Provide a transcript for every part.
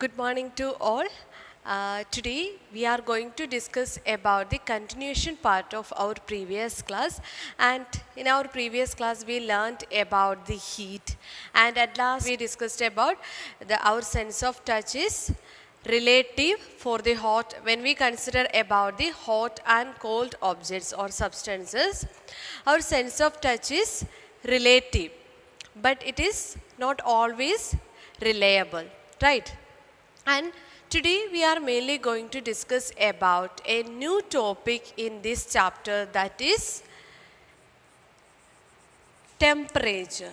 Good morning to all. Today we are going to discuss about the continuation part of our previous class, and in our previous class we learned about the heat, and at last we discussed about our sense of touch is relative for the hot. When we consider about the hot and cold objects or substances, our sense of touch is relative, but it is not always reliable, right? And today we are mainly going to discuss about a new topic in this chapter, that is temperature.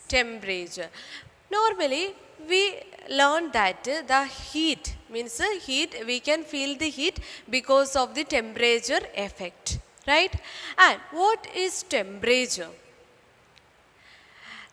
Temperature. Normally we learn that the heat means we can feel the heat because of the temperature effect, right? And what is temperature?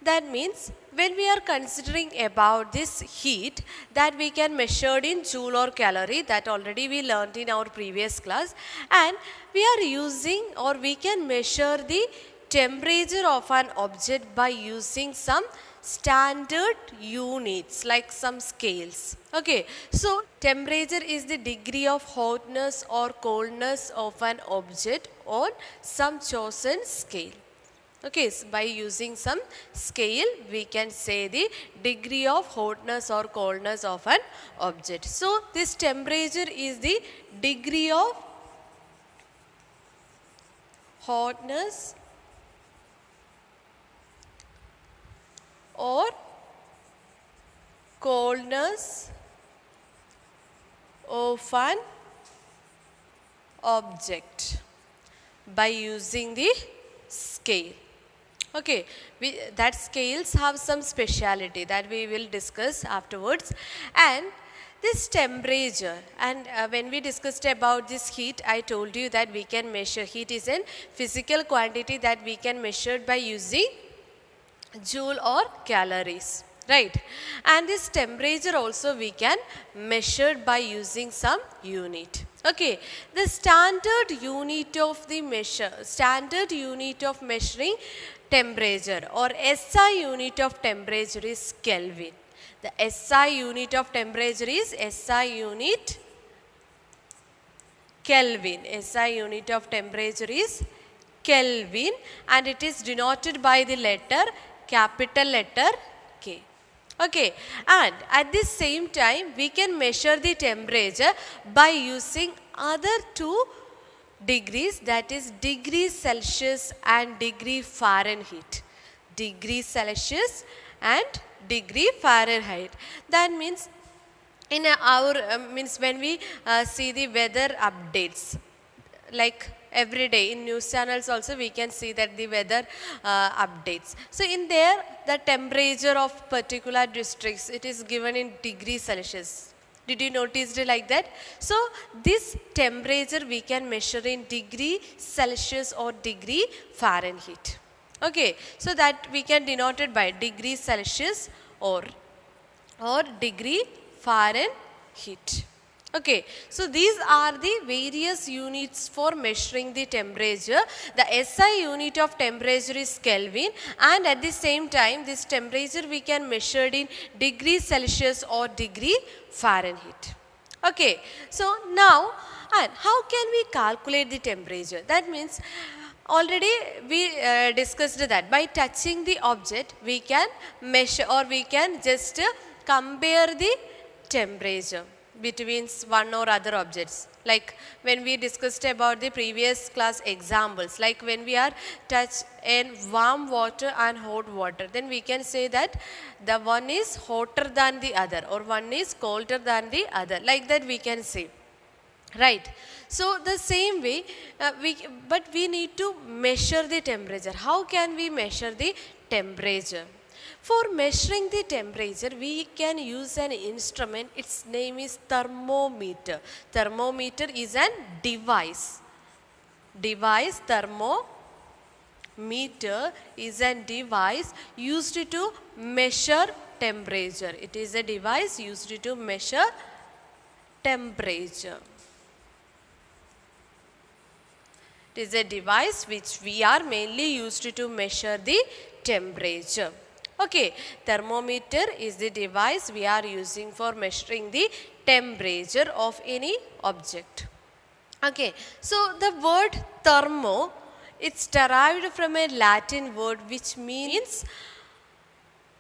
That means when we are considering about this heat that we can measure in joule or calorie, that already we learned in our previous class, and we are using or we can measure the temperature of an object by using some standard units like some scales. Okay, so temperature is the degree of hotness or coldness of an object on some chosen scale. Okay, so by using some scale we can say the degree of hotness or coldness of an object. So this temperature is the degree of hotness or coldness of an object by using the scale. Okay, that scales have some speciality that we will discuss afterwards. And this temperature, and when we discussed about this heat, I told you that we can measure. Heat is a physical quantity that we can measure by using joule or calories, right? And this temperature also we can measure by using some unit. Okay, the standard unit of measuring temperature or SI unit of temperature is Kelvin. The SI unit of temperature is SI unit Kelvin. SI unit of temperature is Kelvin, and it is denoted by the capital letter K. Okay, and at the same time we can measure the temperature by using other two degrees, that is degree Celsius and degree Fahrenheit. Degree Celsius and degree Fahrenheit. That means in our when we see the weather updates, like every day in news channels also we can see that the weather updates. So in there the temperature of particular districts, it is given in degree Celsius. Did you notice it like that? So this temperature we can measure in degree Celsius or degree Fahrenheit. Okay, so that we can denote it by degree Celsius or degree Fahrenheit. Okay, so these are the various units for measuring the temperature. The SI unit of temperature is Kelvin, and at the same time this temperature we can measure in degree Celsius or degree Fahrenheit. Okay, so now and how can we calculate the temperature? That means already we discussed that by touching the object we can measure or we can just compare the temperature between one or other objects. Like when we discussed about the previous class examples, like when we are touch in warm water and hot water, then we can say that the one is hotter than the other or one is colder than the other, like that we can say, right? So the same way but we need to measure the temperature. How can we measure the temperature? For measuring the temperature, we can use an instrument. Its name is thermometer. Thermometer is a device. Thermometer is a device used to measure temperature. It is a device used to measure temperature. It is a device which we are mainly used to measure the temperature. Okay, thermometer is the device we are using for measuring the temperature of any object. Okay, so the word thermo, it's derived from a Latin word which means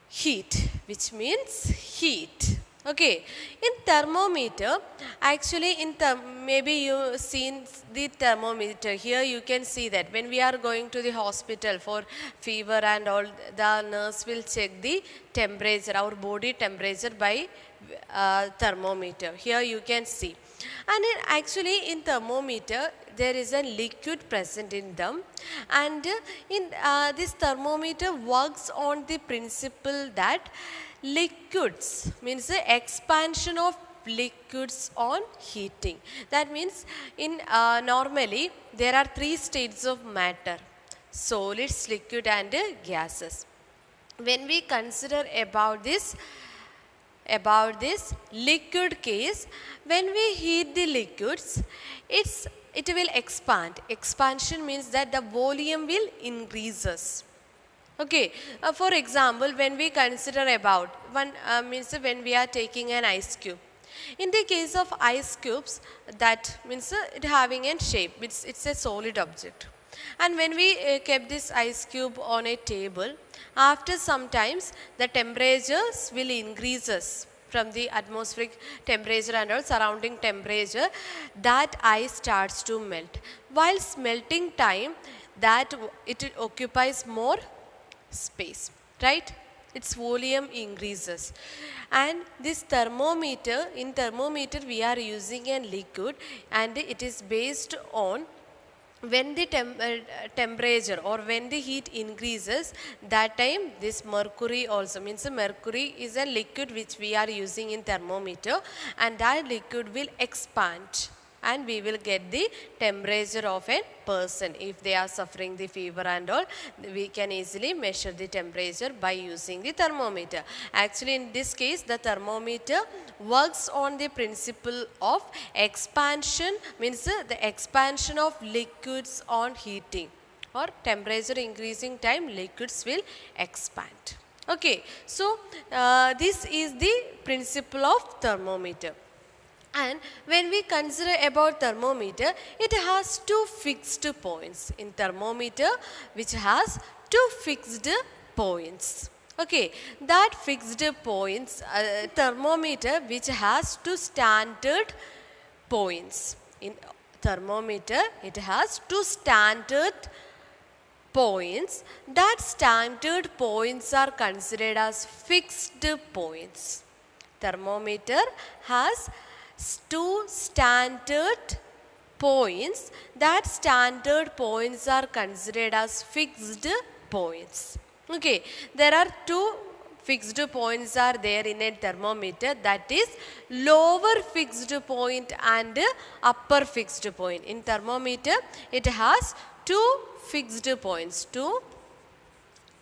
heat, which means heat. Okay, in thermometer, actually maybe you seen the thermometer. Here you can see that when we are going to the hospital for fever and all, the nurse will check the temperature, our body temperature by thermometer. Here you can see. And actually in thermometer, there is a liquid present in them, and in this thermometer works on the principle that liquids means the expansion of liquids on heating. That means in normally there are three states of matter: solids, liquid and gases. When we consider about this liquid case, when we heat the liquids, it will expand. Expansion means that the volume will increases. Okay, for example, when we consider about one means when we are taking an ice cube. In the case of ice cubes, that means it having a shape. It's a solid object. And when we kept this ice cube on a table, after some times the temperatures will increases from the atmospheric temperature and all surrounding temperature, that ice starts to melt. While melting time, that it occupies more space, right? Its volume increases. And this thermometer, in thermometer we are using a liquid, and it is based on when the temperature or when the heat increases, that time this mercury also means mercury is a liquid which we are using in thermometer, and that liquid will expand and we will get the temperature of a person. If they are suffering the fever and all, we can easily measure the temperature by using the thermometer. Actually in this case the thermometer works on the principle of expansion, means the expansion of liquids on heating, or temperature increasing time liquids will expand. Okay, so this is the principle of thermometer. And when we consider about thermometer, it has two fixed points in thermometer, which has two fixed points. Okay, that fixed points, thermometer which has two standard points. In thermometer, it has two standard points. That standard points are considered as fixed points. Thermometer has two standard points. That standard points are considered as fixed points. Okay, there are two fixed points are there in a thermometer, that is lower fixed point and upper fixed point. In thermometer it has two fixed points, two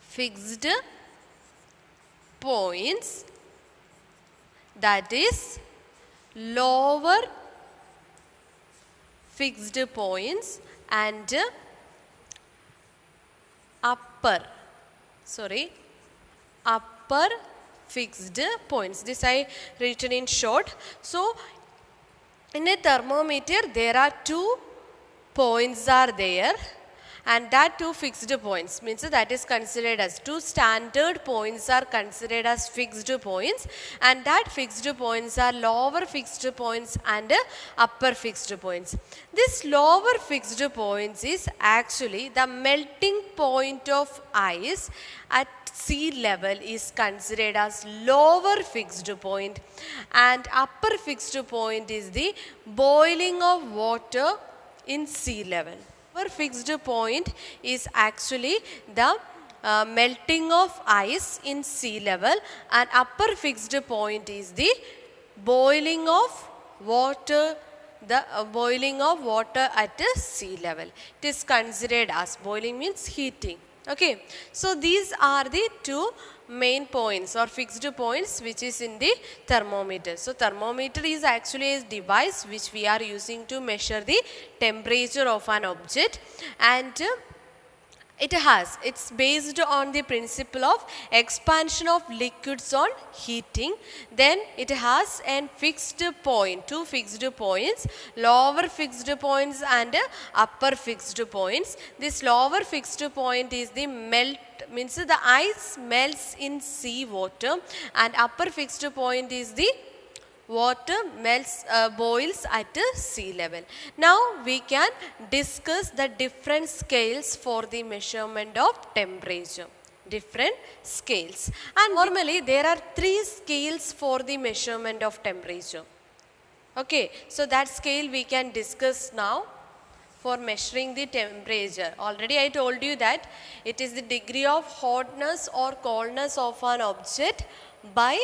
fixed points, that is lower fixed points and upper fixed points. This I written in short. So in a thermometer there are two points are there, and that two fixed points means that is considered as two standard points are considered as fixed points, and that fixed points are lower fixed points and upper fixed points. This lower fixed points is actually the melting point of ice at sea level is considered as lower fixed point, and upper fixed point is the boiling of water in sea level. Lower fixed point is actually the melting of ice in sea level, and upper fixed point is the boiling of water, boiling of water at sea level. It is considered as boiling means heating. Okay, so these are the two main points or fixed points which is in the thermometer. So thermometer is actually a device which we are using to measure the temperature of an object, and It's based on the principle of expansion of liquids on heating. Then it has a fixed point, two fixed points, lower fixed points and upper fixed points. This lower fixed point is the melt, means the ice melts in sea water, and upper fixed point is the water melts, boils at sea level. Now we can discuss the different scales for the measurement of temperature. Different scales. And normally there are 3 scales for the measurement of temperature. Okay, so that scale we can discuss now for measuring the temperature. Already I told you that it is the degree of hotness or coldness of an object by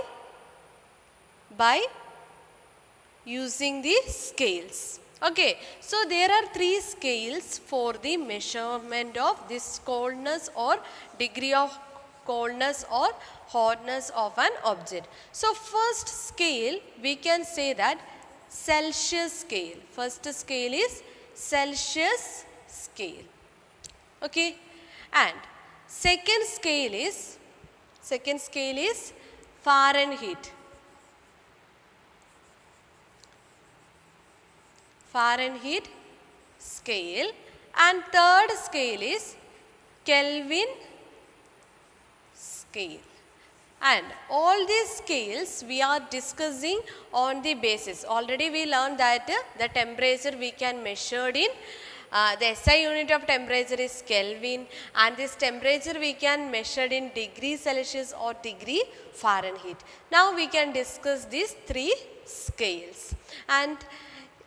using the scales. Okay, so there are 3 scales for the measurement of this coldness or degree of coldness or hotness of an object. So first scale we can say that Celsius scale. First scale is Celsius scale. Okay, and second scale is Fahrenheit. Fahrenheit scale, and third scale is Kelvin scale. And all these scales we are discussing on the basis. Already we learned that the temperature we can measure in the SI unit of temperature is Kelvin, and this temperature we can measure in degree Celsius or degree Fahrenheit. Now we can discuss these 3 scales, and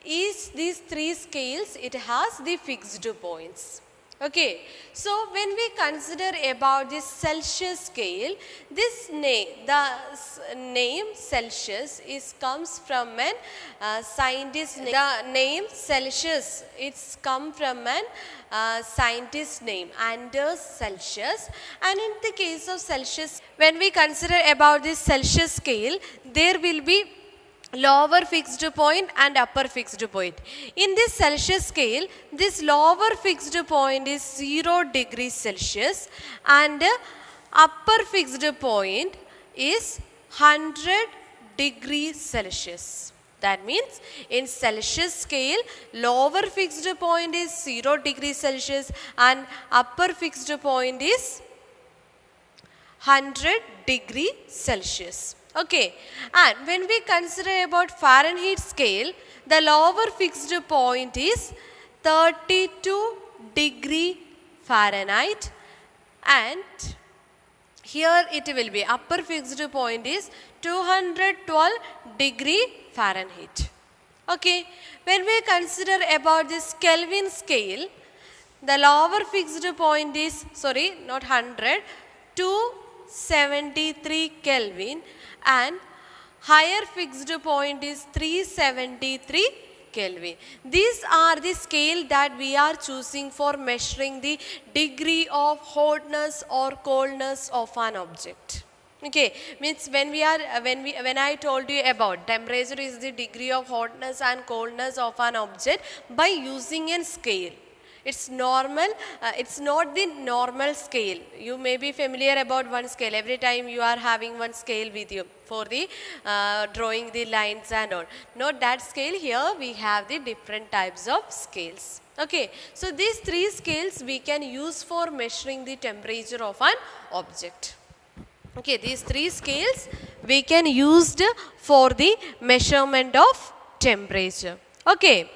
these 3 scales, it has the fixed points. Okay, so when we consider about this Celsius scale, this name, the name Celsius comes from an scientist name. The name Celsius, it's come from an scientist name, Anders Celsius. And in the case of Celsius, when we consider about this Celsius scale, there will be lower fixed point and upper fixed point. In this Celsius scale, this lower fixed point is 0 degrees Celsius and upper fixed point is 100 degrees Celsius. That means in Celsius scale, lower fixed point is 0 degrees Celsius and upper fixed point is 100 degrees Celsius. Okay, and when we consider about Fahrenheit scale, the lower fixed point is 32 degree Fahrenheit, and here it will be upper fixed point is 212 degree Fahrenheit. Okay, when we consider about this Kelvin scale, the lower fixed point is, sorry, not 100, 273 Kelvin, and higher fixed point is 373 Kelvin. These are the scale that we are choosing for measuring the degree of hotness or coldness of an object. Okay, means when I told you about temperature is the degree of hotness and coldness of an object by using a scale. It's normal, it's not the normal scale. You may be familiar about one scale. Every time you are having one scale with you for the drawing the lines and all. Not that scale. Here we have the different types of scales. Okay, so these 3 scales we can use for measuring the temperature of an object. Okay, these 3 scales we can use for the measurement of temperature. Okay,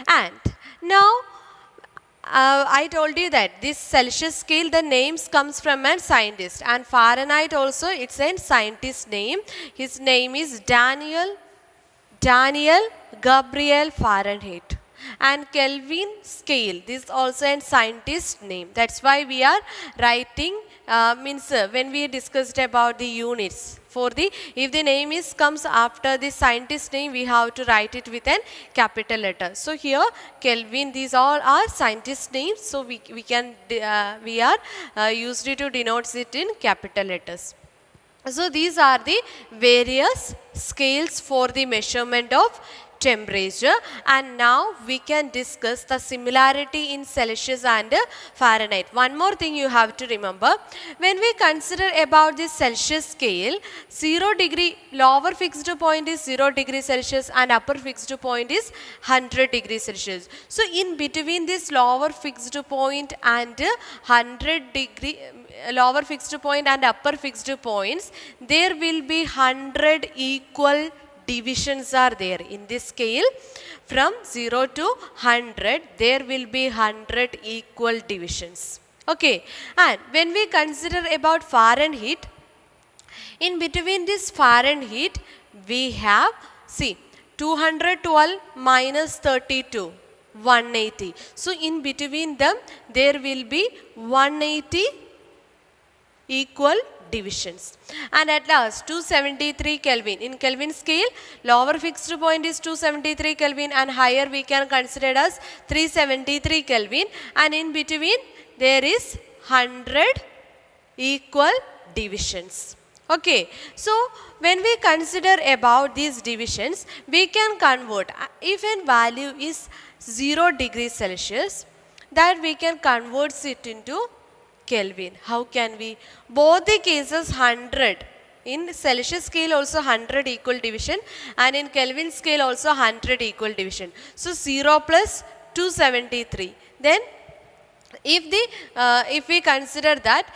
and now I told you that this Celsius scale, the names comes from a scientist, and Fahrenheit also, it's a scientist name. His name is Daniel Gabriel Fahrenheit. And Kelvin scale, this is also a scientist name. That's why we are writing, when we discussed about the units. For the, if the name comes after the scientist name, we have to write it with a capital letter. So here Kelvin, these all are scientist names. So we are used to denote it in capital letters. So these are the various scales for the measurement of temperature. And now we can discuss the similarity in Celsius and Fahrenheit. One more thing you have to remember, when we consider about this Celsius scale, 0 degree lower fixed point is 0 degree Celsius and upper fixed point is 100 degree Celsius. So in between this lower fixed point and 100 degree lower fixed point and upper fixed points, there will be 100 equal divisions are there in this scale. From 0 to 100 there will be 100 equal divisions. Okay, and when we consider about Fahrenheit, in between this Fahrenheit we have, see, 212 minus 32, 180. So in between them there will be 180 equal divisions. And at last 273 Kelvin. In Kelvin scale, lower fixed point is 273 Kelvin and higher we can consider as 373 Kelvin, and in between there is 100 equal divisions. Okay, so when we consider about these divisions, we can convert, if a value is 0 degrees Celsius, that we can convert it into Kelvin. How can we? Both the cases 100. In Celsius scale also 100 equal division, and in Kelvin scale also 100 equal division. So 0 plus 273. Then if we consider that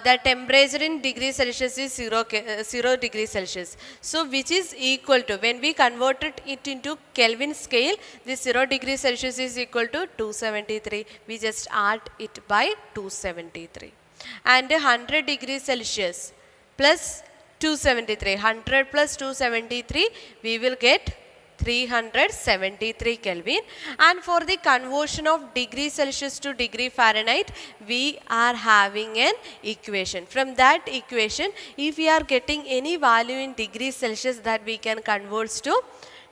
the temperature in degree Celsius is 0 degree Celsius, so which is equal to, when we converted it into Kelvin scale, this 0 degree Celsius is equal to 273. We just add it by 273, and 100 degree Celsius plus 273, 100 plus 273, we will get 373 Kelvin. And for the conversion of degree Celsius to degree Fahrenheit, we are having an equation. From that equation, if we are getting any value in degree Celsius, that we can convert to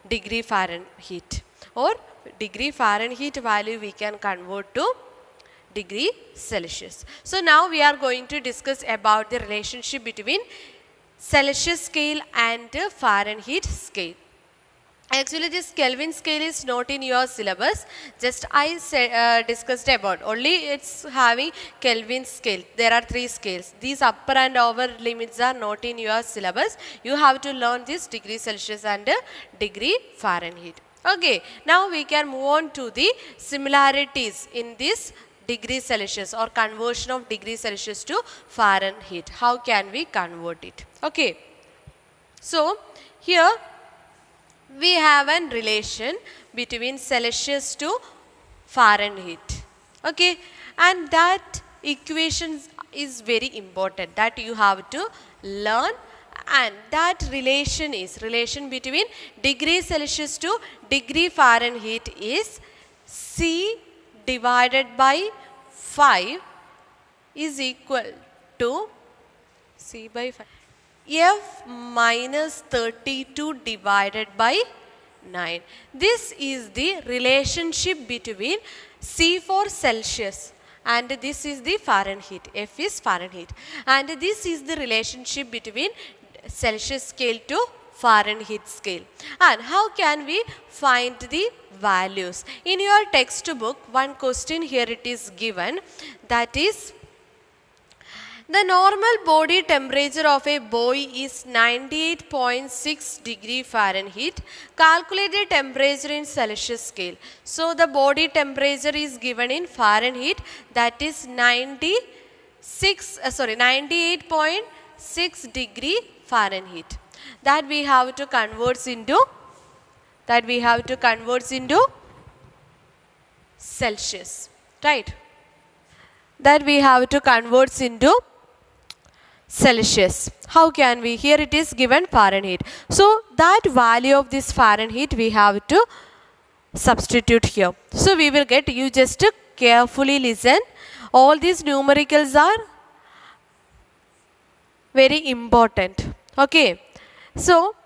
degree Fahrenheit, or degree Fahrenheit value we can convert to degree Celsius. So now we are going to discuss about the relationship between Celsius scale and Fahrenheit scale. Actually, this Kelvin scale is not in your syllabus. Just I discussed about, only it's having Kelvin scale. There are 3 scales. These upper and lower limits are not in your syllabus. You have to learn this degree Celsius and degree Fahrenheit. Okay, now we can move on to the similarities in this degree Celsius, or conversion of degree Celsius to Fahrenheit. How can we convert it? Okay, so here we have a relation between Celsius to Fahrenheit. Okay, and that equation is very important, that you have to learn, and that relation is, relation between degree Celsius to degree Fahrenheit is C divided by 5 is equal to C by 5. F minus 32 divided by 9. This is the relationship between C for Celsius and this is the Fahrenheit. F is Fahrenheit, and this is the relationship between Celsius scale to Fahrenheit scale. And how can we find the values? In your textbook, one question here it is given, that is, the normal body temperature of a boy is 98.6 degree Fahrenheit. Calculate the temperature in Celsius scale. So the body temperature is given in Fahrenheit, that is 98.6 degree Fahrenheit. That we have to convert into Celsius, right? That we have to convert into Celsius. How can we? Here it is given Fahrenheit. So that value of this Fahrenheit we have to substitute here. So we will get, you just carefully listen. All these numericals are very important. Okay. So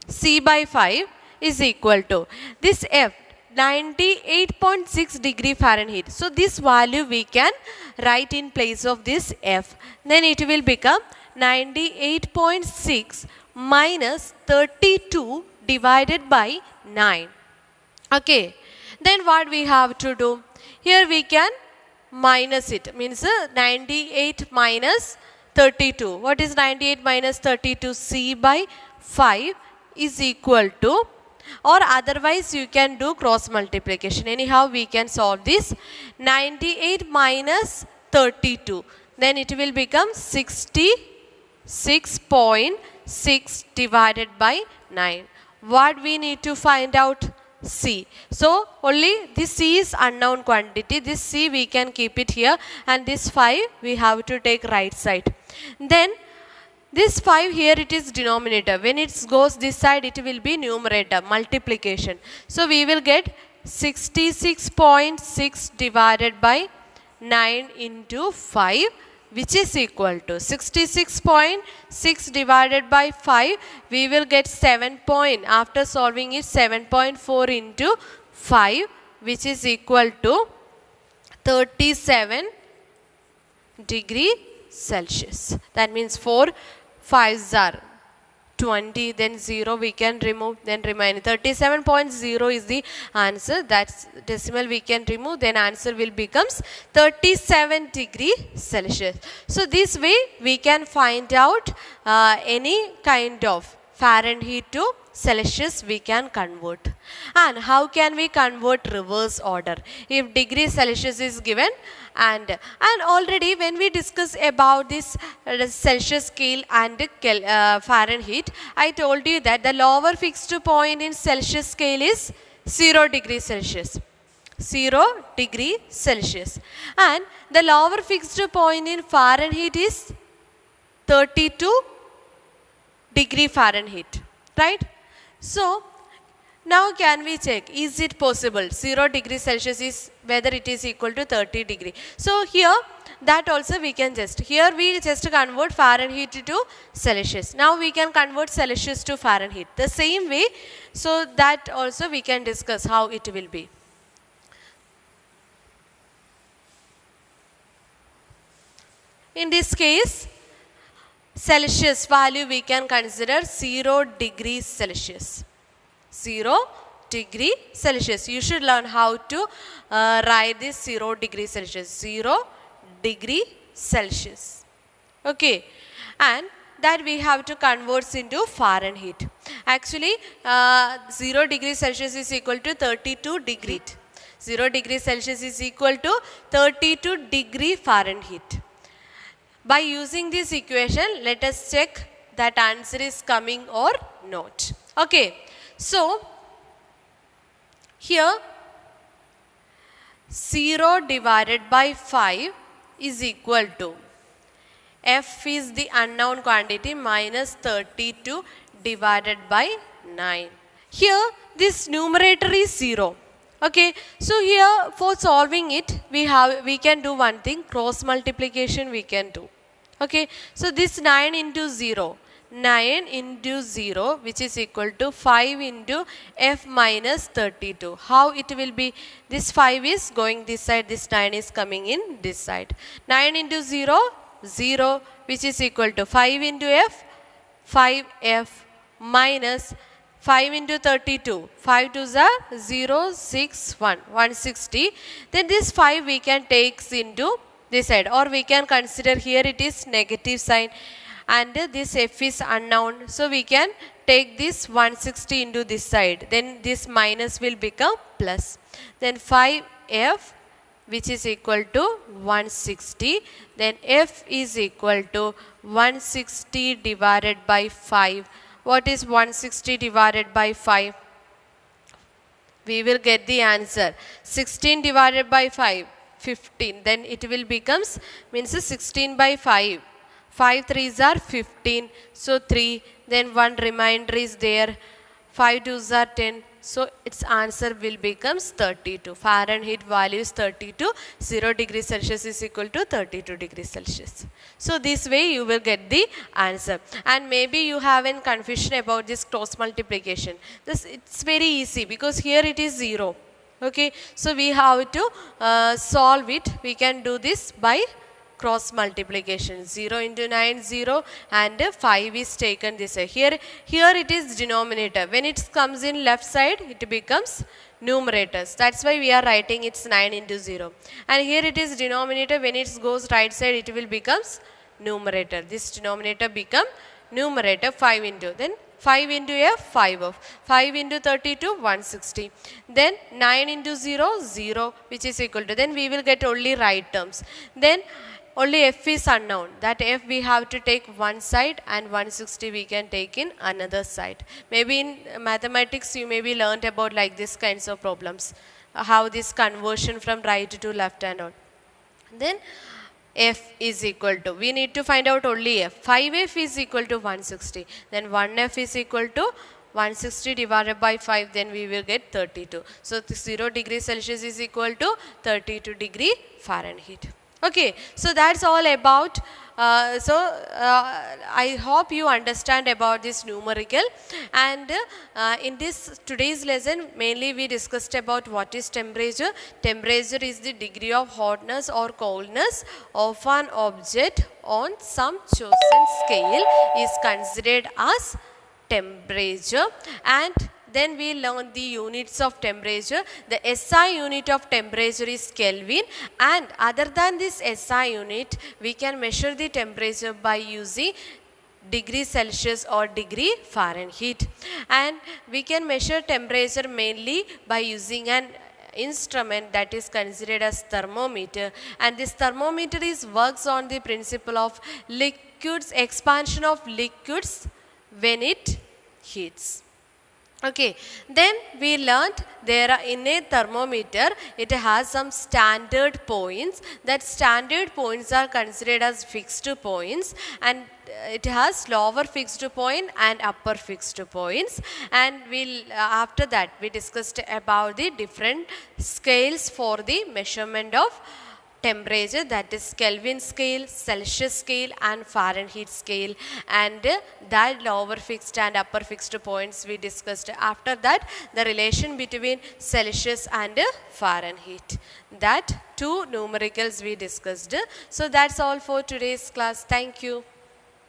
C by 5 is equal to this F, 98.6 degree Fahrenheit. So this value we can write in place of this F. Then it will become 98.6 minus 32 divided by 9. Okay, then what we have to do? Here we can minus it, means 98 minus 32. What is 98 minus 32? C by 5 is equal to, or otherwise you can do cross multiplication. Anyhow we can solve this. 98 minus 32, then it will become 66.6 divided by 9. What we need to find out? C. So only this C is unknown quantity. This C we can keep it here, and this 5 we have to take right side. Then this 5 here, it is denominator. When it goes this side, it will be numerator, multiplication. So we will get 66.6 divided by 9 into 5, which is equal to 66.6 divided by 5. We will get 7 point, after solving it, 7.4 into 5, which is equal to 37 degree Celsius. That means 4 5s are 20, then 0 we can remove, then remaining 37.0 is the answer. That's decimal we can remove, then answer will becomes 37 degree Celsius. So this way we can find out any kind of Fahrenheit to Celsius we can convert. And how can we convert reverse order? If degree Celsius is given, and already when we discuss about this Celsius scale and Fahrenheit, I told you that the lower fixed point in Celsius scale is 0 degree Celsius. 0 degree Celsius. And the lower fixed point in Fahrenheit is 32 degree Fahrenheit. Right? So now can we check, is it possible 0 degree Celsius is whether it is equal to 30 degree. So here that also we can here we just convert Fahrenheit to Celsius. Now we can convert Celsius to Fahrenheit the same way. So that also we can discuss how it will be. In this case, Celsius value we can consider 0 degree Celsius. 0 degree Celsius. You should learn how to write this 0 degree Celsius. 0 degree Celsius. Okay. And that we have to convert into Fahrenheit. Actually, 0 degree Celsius is equal to 32 degree. 0 degree Celsius is equal to 32 degree Fahrenheit. By using this equation, let us check that answer is coming or not. Okay. So, here 0 divided by 5 is equal to, F is the unknown quantity, minus 32 divided by 9. Here this numerator is 0. Okay. So here for solving it, we can do one thing, cross multiplication we can do. Okay. So this 9 into 0. 9 into 0, which is equal to 5 into F minus 32. How it will be? This 5 is going this side, this 9 is coming in this side. 9 into 0, 0, which is equal to 5 into F, 5F minus 5 into 32. 5 2s are 0, 6, 1, 160. Then this 5 we can take into this side, or we can consider here it is negative sign. And this F is unknown, so we can take this 160 into this side, then this minus will become plus. Then 5F, which is equal to 160, then F is equal to 160 divided by 5. What is 160 divided by 5? We will get the answer. 16 divided by 5, 15. Then it will becomes, means 16 by 5. 5 3s are 15. So 3. Then 1 remainder is there. 5 2s are 10. So its answer will becomes 32. Fahrenheit value is 32. 0 degree Celsius is equal to 32 degree Celsius. So this way you will get the answer. And maybe you have a confusion about this cross multiplication. It's very easy because here it is 0. Okay. So we have to solve it. We can do this by cross multiplication. 0 into 9, 0, and 5 is taken this way. Here it is denominator. When it comes in left side, it becomes numerators. That's why we are writing it's 9 into 0. And here it is denominator. When it goes right side, it will becomes numerator. This denominator become numerator. 5 into, then 5 into f, 5 of, 5 into 32, 160. Then 9 into 0, 0, which is equal to, then we will get only right terms. Then only f is unknown. That f we have to take one side, and 160 we can take in another side. Maybe in mathematics you may be learned about like this kinds of problems, how this conversion from right to left and all. Then f is equal to, we need to find out only f. 5f is equal to 160. Then 1f is equal to 160 divided by 5, then we will get 32. So 0 degree Celsius is equal to 32 degree Fahrenheit. Okay, so that's all about, I hope you understand about this numerical. And in this today's lesson, mainly we discussed about what is temperature. Temperature is the degree of hotness or coldness of an object on some chosen scale is considered as temperature. And then we learn the units of temperature. The SI unit of temperature is Kelvin, and other than this SI unit, we can measure the temperature by using degree Celsius or degree Fahrenheit. And we can measure temperature mainly by using an instrument that is considered as thermometer. And this thermometer is works on the principle of liquids, expansion of liquids when it heats. Okay, then we learnt there are in a thermometer, it has some standard points. That standard points are considered as fixed points, and it has lower fixed point and upper fixed points. And after that we discussed about the different scales for the measurement of temperature, that is Kelvin scale, Celsius scale, and Fahrenheit scale. And that lower fixed and upper fixed points we discussed. After that, the relation between Celsius and Fahrenheit, that two numericals we discussed. So that's all for today's class. Thank you.